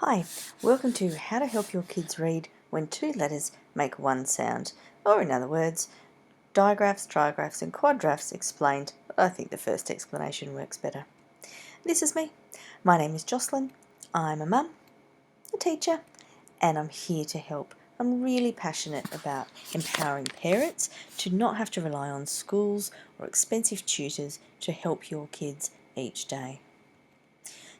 Hi, welcome to How to Help Your Kids Read When Two Letters Make One Sound, or in other words, digraphs, trigraphs and quadraphs explained, but I think the first explanation works better. This is me. My name is Jocelyn. I'm a mum, a teacher, and I'm here to help. I'm really passionate about empowering parents to not have to rely on schools or expensive tutors to help your kids each day.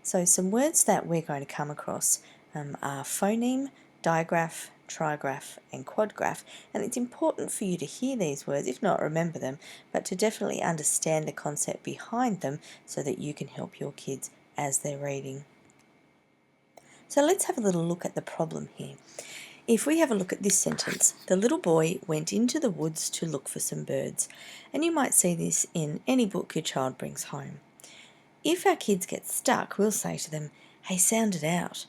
So some words that we're going to come across are phoneme, digraph, trigraph and quadgraph, and it's important for you to hear these words, if not remember them, but to definitely understand the concept behind them so that you can help your kids as they're reading. So let's have a little look at the problem here. If we have a look at this sentence, the little boy went into the woods to look for some birds, and you might see this in any book your child brings home. If our kids get stuck, we'll say to them, hey, sound it out.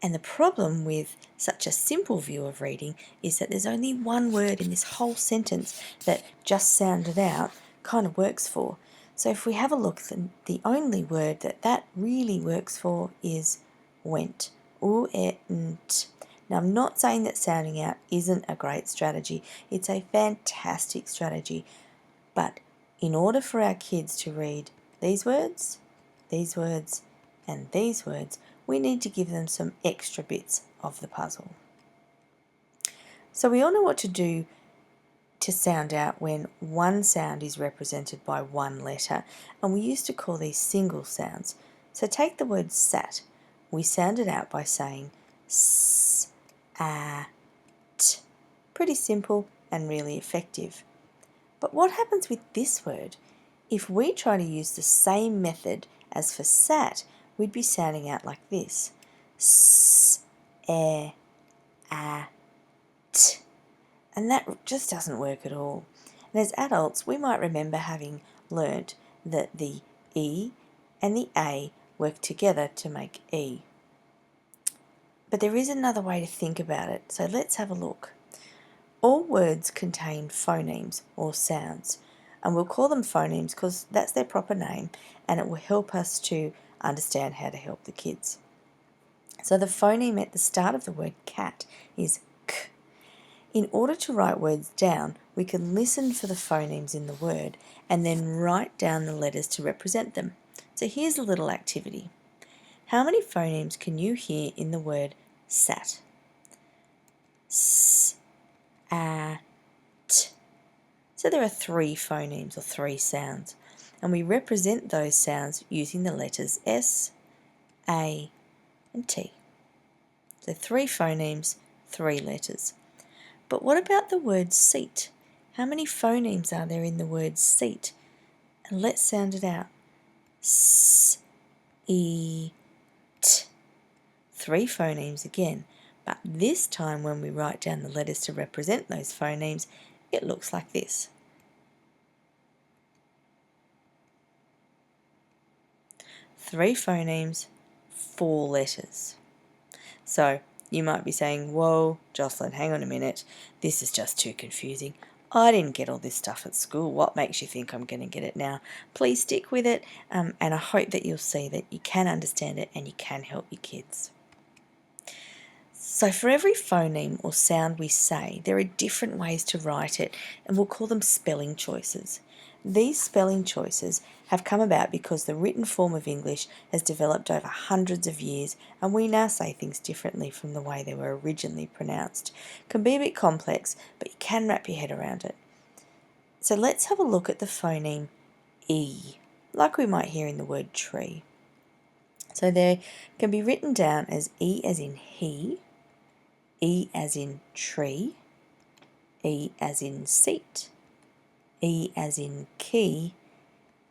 And the problem with such a simple view of reading is that there's only one word in this whole sentence that just sound it out kind of works for. So if we have a look, the only word that really works for is went. U-e-nt. Now, I'm not saying that sounding out isn't a great strategy. It's a fantastic strategy. But in order for our kids to read these words, and these words, we need to give them some extra bits of the puzzle. So we all know what to do to sound out when one sound is represented by one letter, and we used to call these single sounds. So take the word sat. We sound it out by saying s, a, t. Pretty simple and really effective. But what happens with this word? If we try to use the same method as for sat, we'd be sounding out like this. S, e, a, t. And that just doesn't work at all. And as adults, we might remember having learnt that the E and the A work together to make E. But there is another way to think about it, so let's have a look. All words contain phonemes or sounds, and we'll call them phonemes because that's their proper name, and it will help us to understand how to help the kids. So the phoneme at the start of the word cat is k. In order to write words down, we can listen for the phonemes in the word and then write down the letters to represent them. So here's a little activity. How many phonemes can you hear in the word sat? S, a, t. So there are 3 phonemes or 3 sounds, and we represent those sounds using the letters S, A and T. So 3 phonemes, 3 letters. But what about the word seat? How many phonemes are there in the word seat? And let's sound it out. S, E, T. 3 phonemes again, but this time when we write down the letters to represent those phonemes, it looks like this. 3 phonemes, 4 letters. So you might be saying, whoa, Jocelyn, hang on a minute. This is just too confusing. I didn't get all this stuff at school. What makes you think I'm going to get it now? Please stick with it, and I hope that you'll see that you can understand it and you can help your kids. So for every phoneme or sound we say, there are different ways to write it, and we'll call them spelling choices. These spelling choices have come about because the written form of English has developed over hundreds of years, and we now say things differently from the way they were originally pronounced. It can be a bit complex, but you can wrap your head around it. So let's have a look at the phoneme E, like we might hear in the word tree. So there can be written down as E as in he, E as in tree, E as in seat, E as in key,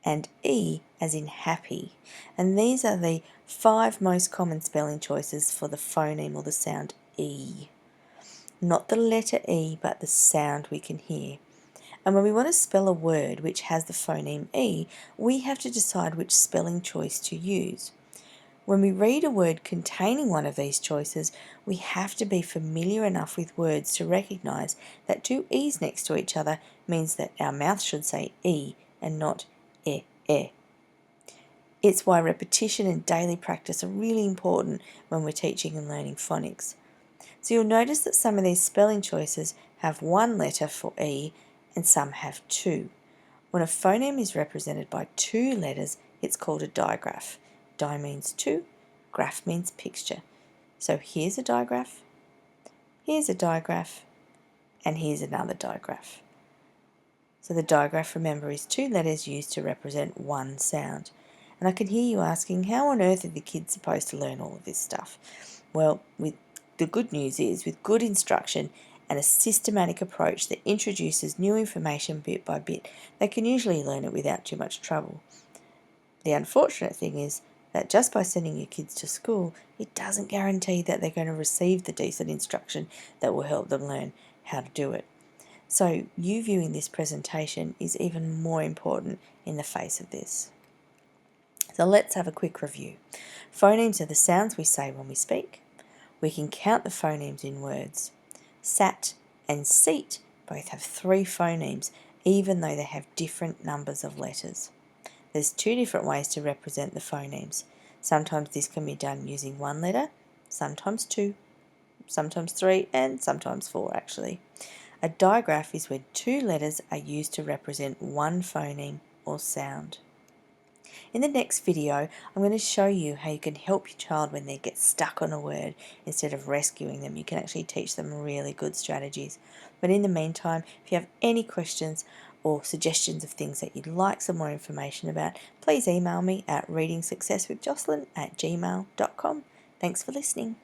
and E as in happy. And these are the 5 most common spelling choices for the phoneme or the sound E. Not the letter E, but the sound we can hear. And when we want to spell a word which has the phoneme E, we have to decide which spelling choice to use. When we read a word containing one of these choices, we have to be familiar enough with words to recognise that 2 E's next to each other means that our mouth should say E and not E. It's why repetition and daily practice are really important when we're teaching and learning phonics. So you'll notice that some of these spelling choices have one letter for E and some have two. When a phoneme is represented by two letters, it's called a digraph. Di means two, graph means picture. So here's a digraph, here's a digraph, and here's another digraph. So the digraph, remember, is two letters used to represent one sound. And I can hear you asking, how on earth are the kids supposed to learn all of this stuff? Well, the good news is, with good instruction and a systematic approach that introduces new information bit by bit, they can usually learn it without too much trouble. The unfortunate thing is that just by sending your kids to school, it doesn't guarantee that they're going to receive the decent instruction that will help them learn how to do it. So you viewing this presentation is even more important in the face of this. So let's have a quick review. Phonemes are the sounds we say when we speak. We can count the phonemes in words. Sat and seat both have 3 phonemes, even though they have different numbers of letters. There's 2 different ways to represent the phonemes. Sometimes this can be done using 1 letter, sometimes 2, sometimes 3, and sometimes 4 actually. A digraph is where 2 letters are used to represent one phoneme or sound. In the next video, I'm going to show you how you can help your child when they get stuck on a word. Instead of rescuing them, you can actually teach them really good strategies. But in the meantime, if you have any questions or suggestions of things that you'd like some more information about, please email me at readingsuccesswithjocelyn@gmail.com. Thanks for listening.